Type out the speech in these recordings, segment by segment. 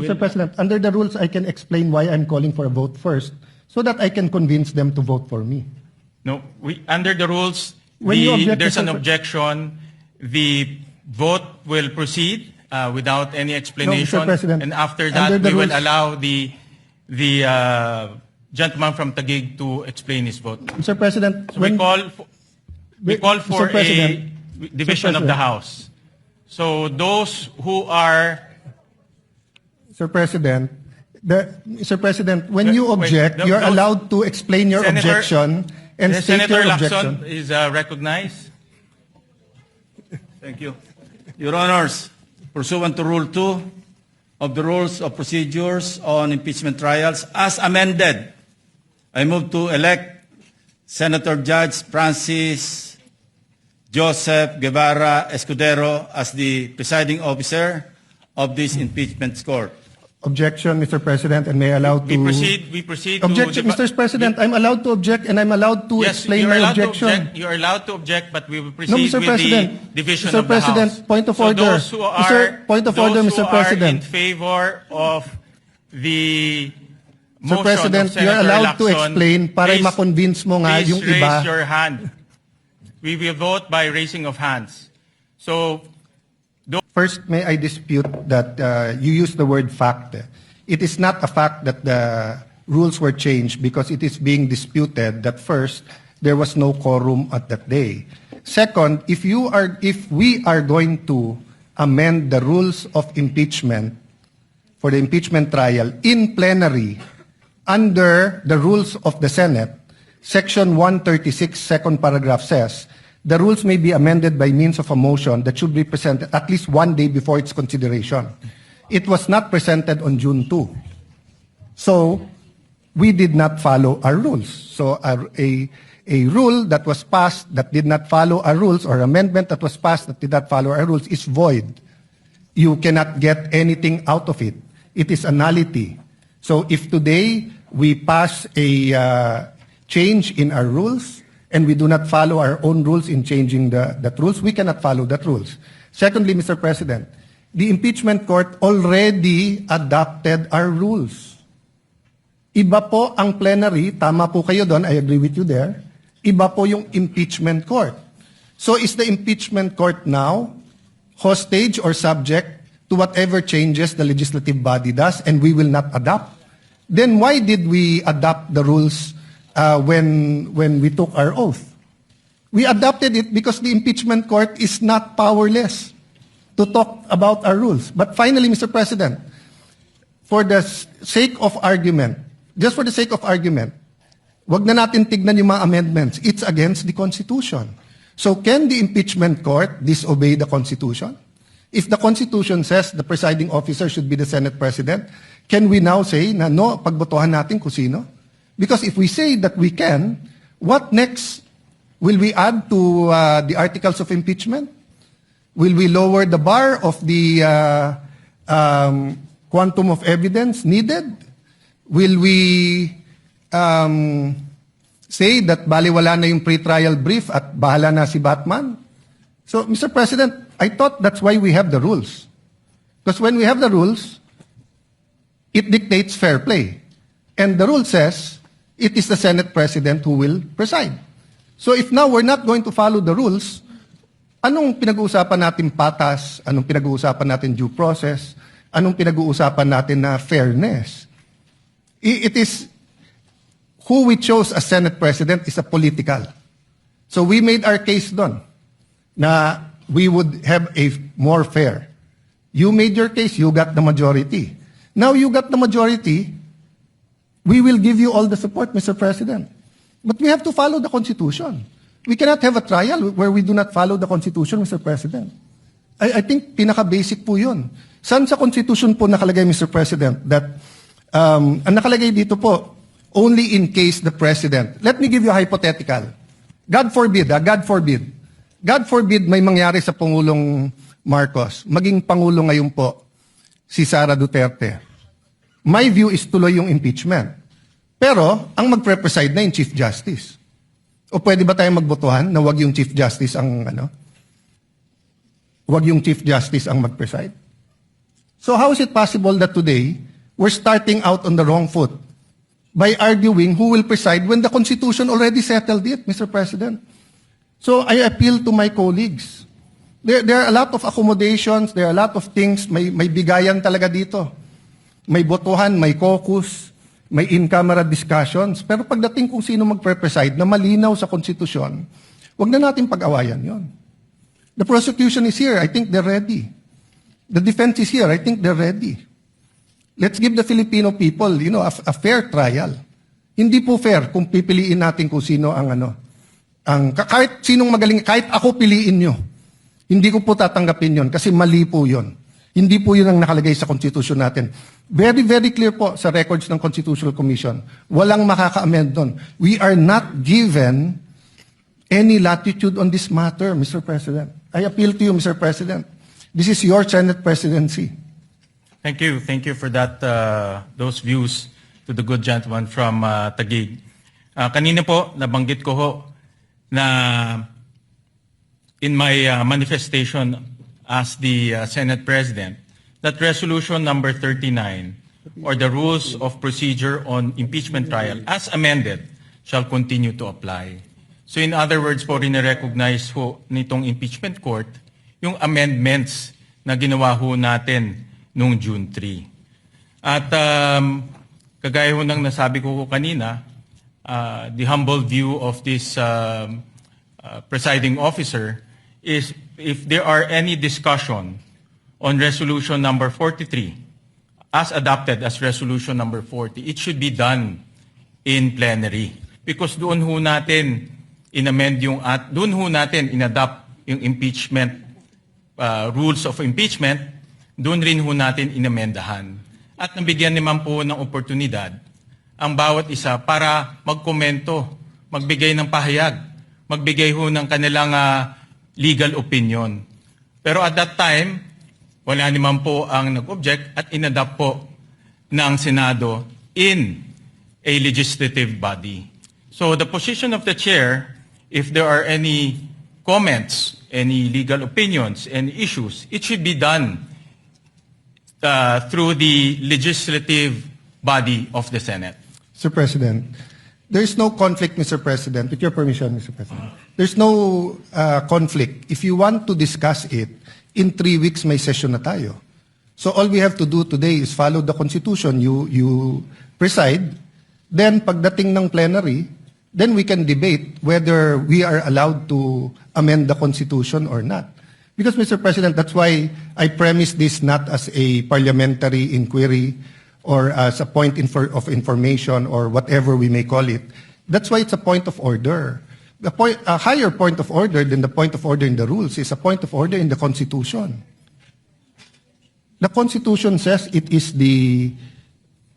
Mr. President, under the rules, I can explain why I'm calling for a vote first so that I can convince them to vote for me. No, under the rules, When you object, there's an Mr. objection. The vote will proceed without any explanation. President, and after under that, the we will rules- allow the gentleman from Taguig to explain his vote. Mr. President, So we call for Mr. President, a division of the House. So those who are Mr. President, Mr. President, when you Wait, object, no, you're no. allowed to explain your Senator- objection and state Senator your Lacson objection. is recognized. Thank you. Your Honors, pursuant to Rule 2 of the Rules of Procedures on Impeachment Trials, as amended, I move to elect Senator Judge Francis Joseph Guevara Escudero as the presiding officer of this impeachment court. Objection, Mr. President, and may I allow to... We proceed Objection, to... Mr. President, I'm allowed to object and I'm allowed to Yes, explain you're my allowed to objection. object. You're allowed to object, but we will proceed No, Mr. with President. the division Mr. of the President, House. point of So order. those who are, Point of order, those who Mr. President. are in favor of the Mr. motion President, of Senator you're allowed to Lacson, explain para please- ma-convince mo nga please yung raise iba. your hand. We will vote by raising of hands. So, First, may I dispute that you use the word fact. It is not a fact that the rules were changed because it is being disputed that first, there was no quorum at that day. Second, if we are going to amend the rules of impeachment for the impeachment trial in plenary under the rules of the Senate, Section 136, second paragraph says, the rules may be amended by means of a motion that should be presented at least one day before its consideration. It was not presented on June 2. So, we did not follow our rules. So, a rule that was passed that did not follow our rules or amendment that was passed that did not follow our rules is void. You cannot get anything out of it. It is a nullity. So, if today we pass a change in our rules, and we do not follow our own rules in changing that rules, we cannot follow that rules. Secondly, Mr. President, the impeachment court already adopted our rules. Iba po ang plenary, tama po kayo doon, I agree with you there. Iba po yung impeachment court. So is the impeachment court now hostage or subject to whatever changes the legislative body does and we will not adopt? Then why did we adopt the rules when we took our oath? We adopted it because the impeachment court is not powerless to talk about our rules. But finally, Mr. President, for the sake of argument, just for the sake of argument, wag na natin tignan yung mga amendments. It's against the Constitution. So can the impeachment court disobey the Constitution? If the Constitution says the presiding officer should be the Senate President, can we now say na no, pagbotohan natin kung sino? Because if we say that we can, what next? Will we add to the articles of impeachment? Will we lower the bar of the quantum of evidence needed? Will we say that baliwala na yung pre-trial brief at bahala na si Batman? So, Mr. President, I thought that's why we have the rules. Because when we have the rules, it dictates fair play. And the rule says, it is the Senate President who will preside. So if now we're not going to follow the rules, anong pinag-uusapan natin patas? Anong pinag-uusapan natin due process? Anong pinag-uusapan natin na fairness? It is, who we chose as Senate President is a political. So we made our case doon na we would have a more fair. You made your case, you got the majority. Now you got the majority, we will give you all the support, Mr. President. But we have to follow the Constitution. We cannot have a trial where we do not follow the Constitution, Mr. President. I think pinaka-basic po yun. Saan sa Constitution po nakalagay, Mr. President, that ang nakalagay dito po, only in case the President. Let me give you a hypothetical. God forbid, God forbid. God forbid may mangyari sa Pangulong Marcos. Maging Pangulo ngayon po, si Sara Duterte. My view is tuloy yung impeachment. Pero, ang magpre-preside na yung Chief Justice. O pwede ba tayong magbotohan na wag yung Chief Justice ang, wag yung Chief Justice ang mag-preside? So how is it possible that today we're starting out on the wrong foot by arguing who will preside when the Constitution already settled it, Mr. President? So I appeal to my colleagues. There are a lot of accommodations, there are a lot of things, may bigayan talaga dito. May botohan, may caucus, may in-camera discussions. Pero pagdating kung sino magpre-preside na malinaw sa Konstitusyon, wag na natin pag-awayan yon. The prosecution is here. I think they're ready. The defense is here. I think they're ready. Let's give the Filipino people, a fair trial. Hindi po fair kung pipiliin natin kung sino kahit sinong magaling, kahit ako piliin nyo. Hindi ko po tatanggapin yon kasi mali po yon. Hindi po yun ang nakalagay sa Constitution natin. Very, very clear po sa records ng Constitutional Commission. Walang makaka-amend doon. We are not given any latitude on this matter, Mr. President. I appeal to you, Mr. President. This is your Senate presidency. Thank you. Thank you for that, those views to the good gentleman from Taguig. Kanina po, nabanggit ko ho na in my manifestation as the Senate President, that resolution number 39, or the rules of procedure on impeachment trial, as amended, shall continue to apply. So in other words po, rin-recognize ho nitong impeachment court yung amendments na ginawa ho natin noong June 3. At kagaya ho ng nasabi ko kanina, the humble view of this presiding officer is if there are any discussion on resolution number 43, as adopted as resolution number 40, it should be done in plenary. Because doon ho natin inamend doon ho natin inadopt yung impeachment, rules of impeachment, doon rin ho natin inamendahan. At nabigyan naman po ng oportunidad ang bawat isa para magkomento, magbigay ng pahayag, magbigay ho ng kanilang legal opinion. Pero at that time, wala naman po ang nag-object at inadopt po ng Senado in a legislative body. So the position of the chair, if there are any comments, any legal opinions, and issues, it should be done through the legislative body of the Senate. Mr. President, there is no conflict, Mr. President. With your permission, Mr. President. There's no conflict. If you want to discuss it, in 3 weeks may session na tayo. So all we have to do today is follow the Constitution. You preside. Then pagdating ng plenary, then we can debate whether we are allowed to amend the Constitution or not. Because, Mr. President, that's why I premise this not as a parliamentary inquiry or as a point of information or whatever we may call it. That's why it's a point of order. A higher point of order than the point of order in the rules is a point of order in the Constitution. The Constitution says it is the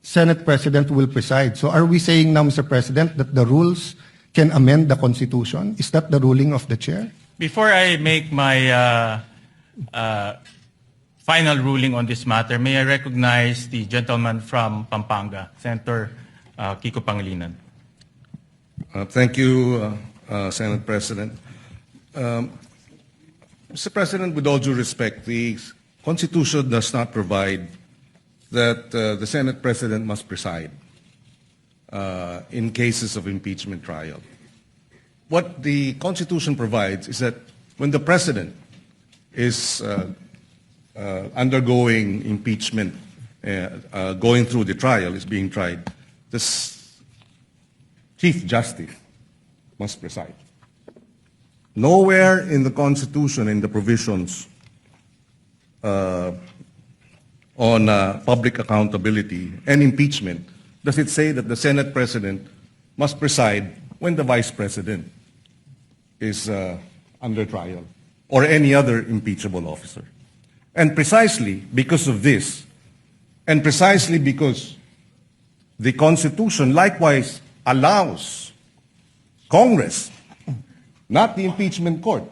Senate President who will preside. So are we saying now, Mr. President, that the rules can amend the Constitution? Is that the ruling of the chair? Before I make my final ruling on this matter, may I recognize the gentleman from Pampanga, Senator Kiko Pangilinan. Thank you, Senate President. Mr. President, with all due respect, the Constitution does not provide that the Senate President must preside in cases of impeachment trial. What the Constitution provides is that when the President is undergoing impeachment, going through the trial, is being tried, the Chief Justice must preside. Nowhere in the Constitution, in the provisions on public accountability and impeachment, does it say that the Senate President must preside when the Vice President is under trial or any other impeachable officer. And precisely because of this, and precisely because the Constitution likewise allows Congress, not the impeachment court,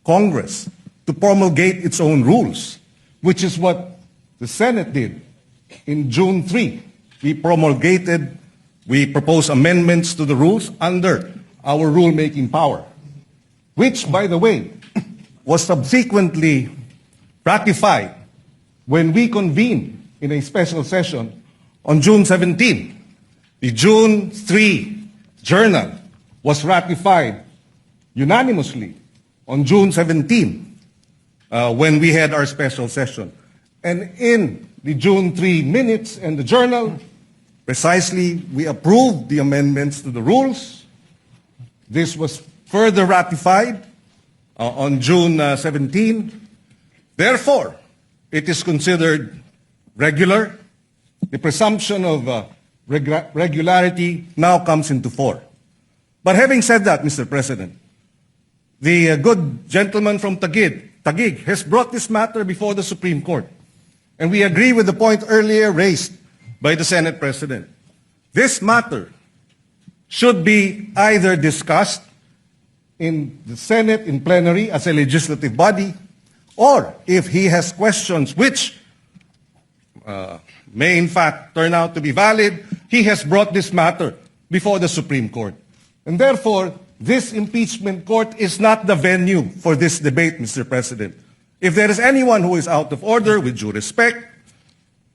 Congress, to promulgate its own rules, which is what the Senate did in June 3. We proposed amendments to the rules under our rulemaking power, which, by the way, was subsequently ratified when we convened in a special session on June 17, the June 3 journal was ratified unanimously on June 17 when we had our special session. And in the June 3 minutes and the journal, precisely, we approved the amendments to the rules. This was further ratified on June 17. Therefore, it is considered regular. The presumption of regularity now comes into force. But having said that, Mr. President, the good gentleman from Taguig has brought this matter before the Supreme Court. And we agree with the point earlier raised by the Senate President. This matter should be either discussed in the Senate in plenary as a legislative body, or if he has questions which may in fact turn out to be valid, he has brought this matter before the Supreme Court. And therefore, this impeachment court is not the venue for this debate, Mr. President. If there is anyone who is out of order, with due respect,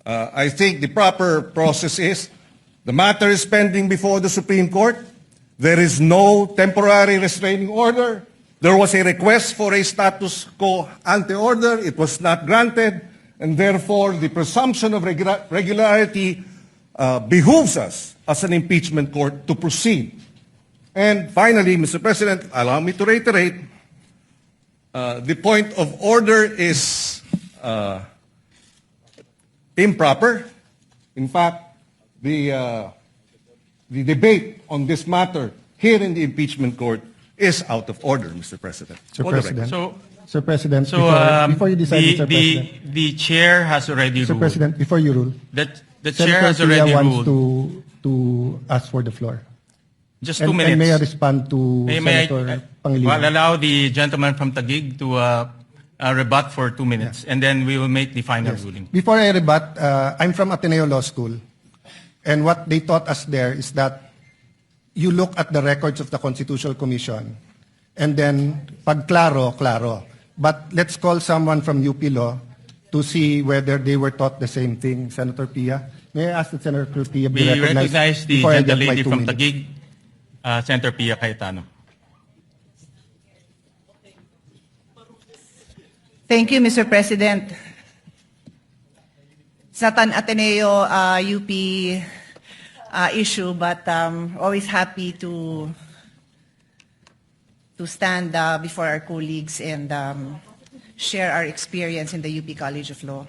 I think the proper process is the matter is pending before the Supreme Court. There is no temporary restraining order. There was a request for a status quo ante order. It was not granted. And therefore, the presumption of regularity behooves us as an impeachment court to proceed. And finally, Mr. President, allow me to reiterate, the point of order is improper. In fact, the debate on this matter here in the impeachment court is out of order, Mr. President. Sir For the President. So, Sir President, so before you decide, Mr. President. the chair has already Sir ruled. President, before you rule, The chair has Senator Pia already wants ruled. to ask for the floor. Just And 2 minutes. may I respond to May Senator well, Pangilinan? allow the gentleman from Taguig to rebut for 2 minutes, and then we will make the final ruling. Before I rebut, I'm from Ateneo Law School. And what they taught us there is that you look at the records of the Constitutional Commission. And then, pag klaro, klaro. But let's call someone from UP Law to see whether they were taught the same thing. Senator Pia, may I ask that Senator Pia be We recognized recognize the before I get my gentlelady 2 from minutes? Taguig, Senator Pia Cayetano. Thank you, Mr. President. It's not an Ateneo UP issue, but always happy to stand before our colleagues and share our experience in the UP College of Law.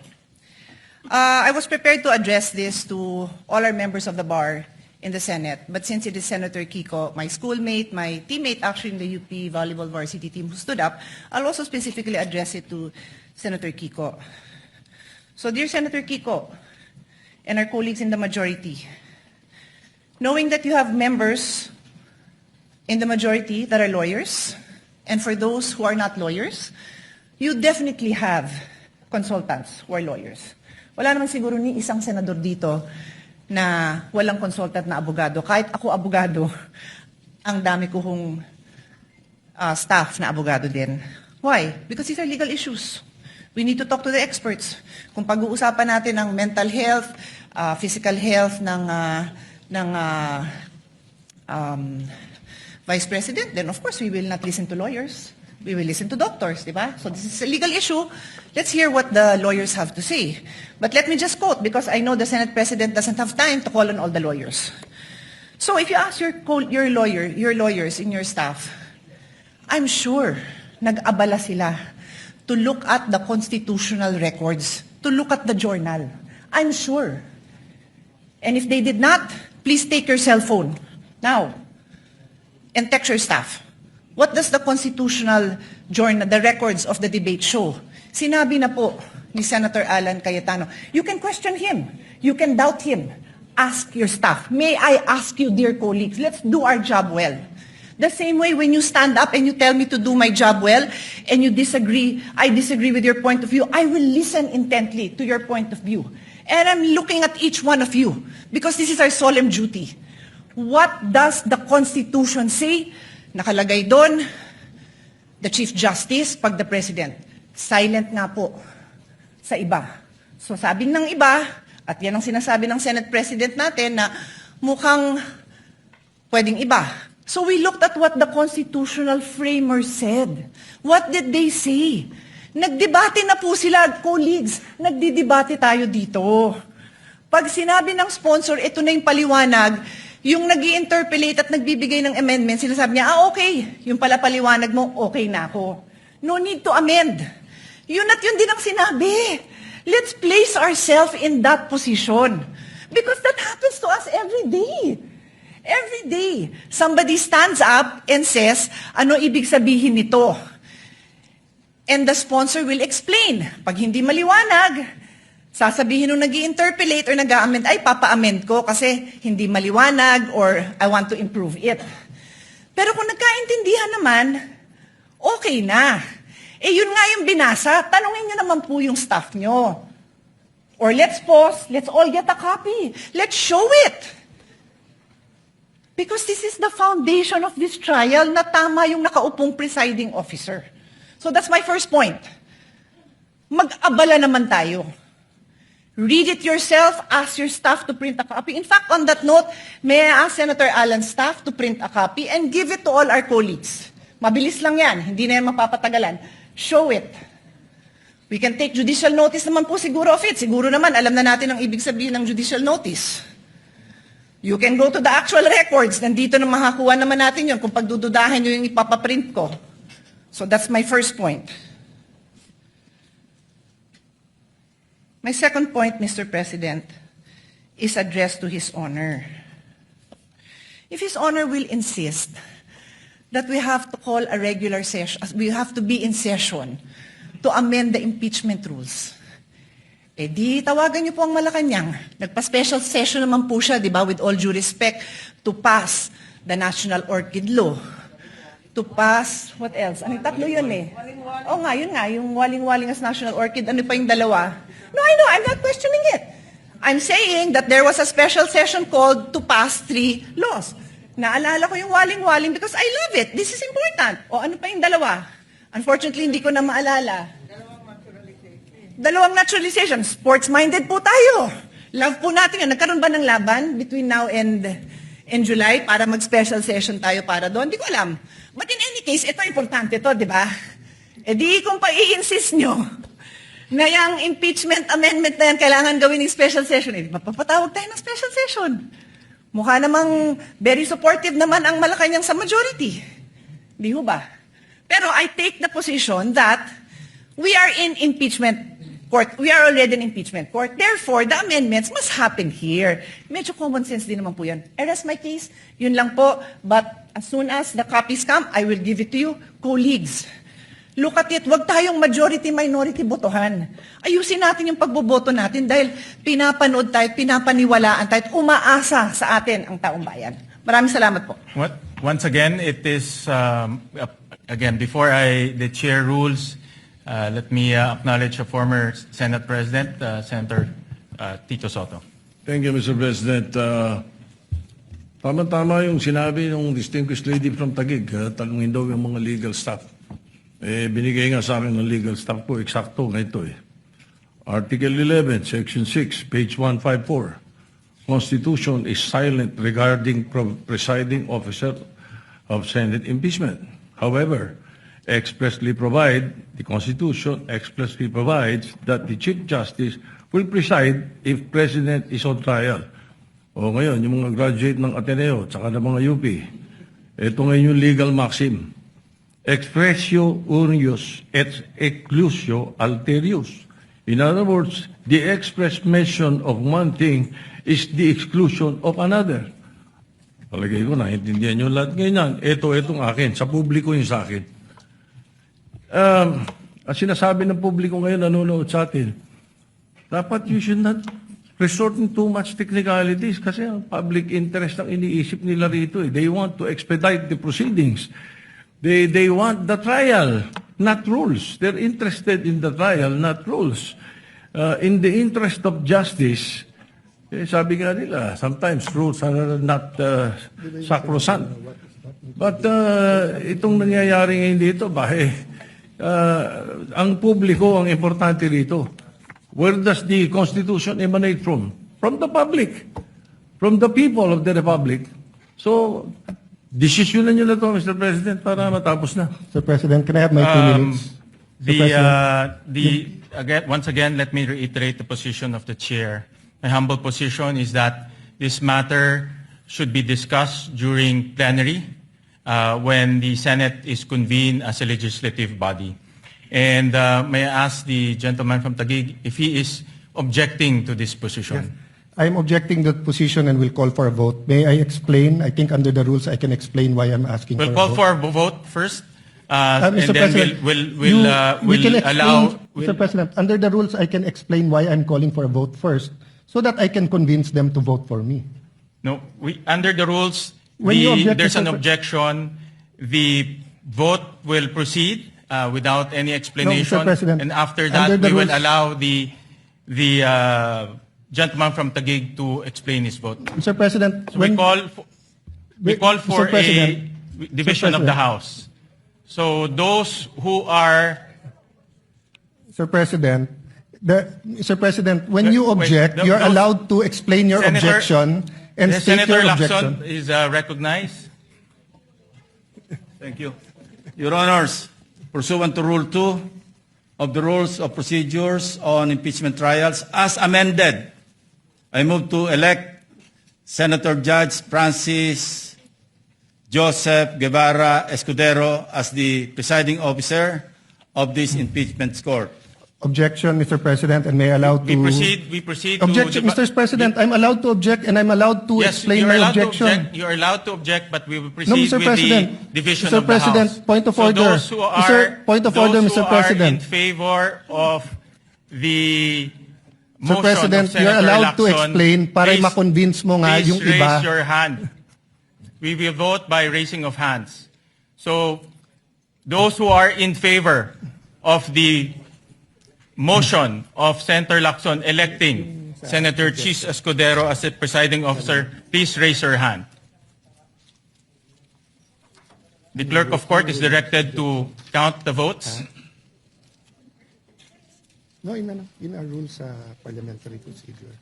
I was prepared to address this to all our members of the bar in the Senate, but since it is Senator Kiko, my schoolmate, my teammate actually in the UP volleyball varsity team who stood up, I'll also specifically address it to Senator Kiko. So dear Senator Kiko and our colleagues in the majority, knowing that you have members in the majority that are lawyers, and for those who are not lawyers, you definitely have consultants who are lawyers. Wala naman siguro ni isang senador dito na walang consultant na abogado. Kahit ako abogado, ang dami ko hong staff na abogado din. Why? Because these are legal issues. We need to talk to the experts. Kung pag-uusapan natin ang mental health, physical health ng Vice President, then of course we will not listen to lawyers. We will listen to doctors, di ba? So this is a legal issue. Let's hear what the lawyers have to say. But let me just quote, because I know the Senate President doesn't have time to call on all the lawyers. So if you ask your lawyers in your staff, I'm sure nag-abala sila to look at the constitutional records, to look at the journal. I'm sure. And if they did not, please take your cell phone now and text your staff. What does the constitutional journal, the records of the debate show? Sinabi na po ni Senator Alan Cayetano, you can question him, you can doubt him, ask your staff. May I ask you, dear colleagues, let's do our job well. The same way when you stand up and you tell me to do my job well, and you disagree, I disagree with your point of view, I will listen intently to your point of view. And I'm looking at each one of you, because this is our solemn duty. What does the Constitution say? Nakalagay doon, the Chief Justice, pag the President. Silent nga po sa iba. So sabing ng iba, at yan ang sinasabi ng Senate President natin na mukhang pwedeng iba. So we looked at what the constitutional framers said. What did they say? Nagdebate na po sila, colleagues. Nagdidebate tayo dito. Pag sinabi ng sponsor, ito na yung paliwanag, yung nag-i-interpolate at nagbibigay ng amendment, sinasabi niya, okay, yung pala paliwanag mo, okay na ako. No need to amend. Yun at yun din ang sinabi. Let's place ourselves in that position. Because that happens to us every day. Every day. Somebody stands up and says, ano ibig sabihin nito? And the sponsor will explain. Pag hindi maliwanag, sasabihin nung nag-i-interpolate or nag-a-amend, ay, papa-amend ko kasi hindi maliwanag or I want to improve it. Pero kung nagkaintindihan naman, okay na. Eh, yun nga yung binasa. Tanungin nyo naman po yung staff nyo. Or let's pause, let's all get a copy. Let's show it. Because this is the foundation of this trial na tama yung nakaupong presiding officer. So that's my first point. Mag-abala naman tayo. Read it yourself, ask your staff to print a copy. In fact, on that note, may I ask Senator Alan's staff to print a copy and give it to all our colleagues. Mabilis lang yan, hindi na yan mapapatagalan. Show it. We can take judicial notice naman po siguro of it. Siguro naman, alam na natin ang ibig sabihin ng judicial notice. You can go to the actual records. Nandito na makakuha naman natin yun kung pagdududahan nyo yung ipapaprint ko. So that's my first point. My second point, Mr. President, is addressed to His Honor. If His Honor will insist that we have to call a regular session, we have to be in session to amend the impeachment rules, eh di tawagan niyo po ang Malacanang. Nagpa-special session naman po siya, di ba, with all due respect, to pass the National Orchid Law. To pass, what else? Ano, tatlo yun eh. Oo nga, yun nga, yung waling-waling as National Orchid, ano pa yung dalawa? No, I know, I'm not questioning it. I'm saying that there was a special session called to pass 3 laws. Naalala ko yung waling-waling because I love it. This is important. O ano pa yung dalawa? Unfortunately, hindi ko na maalala. Dalawang naturalization. Sports-minded po tayo. Love po natin yan. Nagkaroon ba ng laban between now and July para mag-special session tayo para doon? Hindi ko alam. But in any case, ito importante to, di ba? E di kung pa-i-insist nyo na yung impeachment amendment na yan kailangan gawin ng special session, eh, mapapatawag tayo ng special session. Mukha namang very supportive naman ang Malacanang sa majority. Di ho ba? Pero I take the position that we are in impeachment court. We are already in impeachment court. Therefore, the amendments must happen here. Medyo common sense din naman po yan. I rest my case. Yun lang po. But as soon as the copies come, I will give it to you. Colleagues, look at it. Huwag tayong majority-minority botohan. Ayusin natin yung pagboboto natin dahil pinapanood tayo, pinapaniwalaan tayo, umaasa sa atin ang taong bayan. Maraming salamat po. Once again, it is, again, before the chair rules, let me acknowledge a former Senate President, Senator Tito Soto. Thank you, Mr. President. Tama-tama yung sinabi ng distinguished lady from Taguig. Tanungin daw yung mga legal staff. Binigay nga sa akin ng legal staff ko, eksakto nga ito eh. Article 11, Section 6, page 154. Constitution is silent regarding presiding officer of Senate impeachment. However, the Constitution expressly provides that the Chief Justice will preside if President is on trial. O ngayon, yung mga graduate ng Ateneo, tsaka ng mga UP, ito ngayon yung legal maxim. Expressio unius et exclusio alterius. In other words, the express mention of one thing is the exclusion of another. Palagay ko, naintindihan nyo lahat ganyan. Itong akin, sa publiko yung sa akin. Ang sinasabi ng publiko ngayon, nanonood sa atin, dapat you should not resort in too much technicalities kasi ang public interest ang iniisip nila rito. They want to expedite the proceedings. They want the trial, not rules. They're interested in the trial, not rules. In the interest of justice, sabi nga nila, sometimes rules are not sacrosanct. But itong nangyayari ngayon dito, ang publiko ang importante rito. Where does the Constitution emanate from? From the public. From the people of the Republic. So, desisyonan nyo na to, Mr. President, para matapos na. Mr. President, can I have my 2 minutes? Once again, let me reiterate the position of the chair. My humble position is that this matter should be discussed during plenary when the Senate is convened as a legislative body. And may I ask the gentleman from Taguig if he is objecting to this position? I'm objecting that position and will call for a vote. May I explain? I think under the rules, I can explain why I'm asking We'll for call a vote. for a vote first, and Mr. then President, we'll can explain, allow. Mr. President, under the rules, I can explain why I'm calling for a vote first, so that I can convince them to vote for me. No, under the rules, When you object, there's an Mr. objection. The vote will proceed without any explanation, President, and after under that, the we will rules- allow the gentleman from Taguig to explain his vote. Mr. President, So we call Mr. for a President, division of the President. House. So those who are Mr. President, Mr. President, when you Wait, object, you're those- allowed to explain your Senator- objection and state Senator your Lacson objection. is recognized. Thank you. Your Honors, pursuant to Rule 2 of the Rules of Procedures on Impeachment Trials, as amended, I move to elect Senator Judge Francis Joseph Guevara Escudero as the presiding officer of this impeachment court. Objection, Mr. President, and may I allow to... We proceed Objection, to... Mr. President, I'm allowed to object and I'm allowed to Yes, explain you're my allowed to objection. object. You're allowed to object, but we will proceed No, Mr. with President. the division Mr. of the President, House. point of So order. those who are, Point of order, those Mr. who are President. in favor of the Mr. motion President, of Senator you're allowed to Lacson, explain para please- ma-convince mo nga please yung iba. raise your hand. We will vote by raising of hands. So, those who are in favor of the motion of Senator Lacson electing Senator Chis Escudero as the presiding officer, please raise your hand. The clerk of court is directed to count the votes. No, in our rules parliamentary procedure.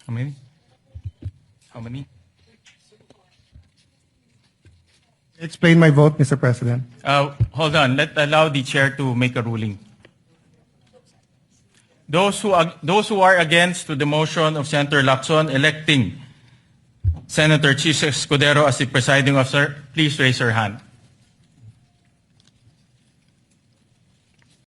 How many? How many? Explain my vote, Mr. President. Hold on. Allow the chair to make a ruling. Those who are against to the motion of Senator Lacson electing Senator Chis Escudero as the presiding officer, please raise your hand.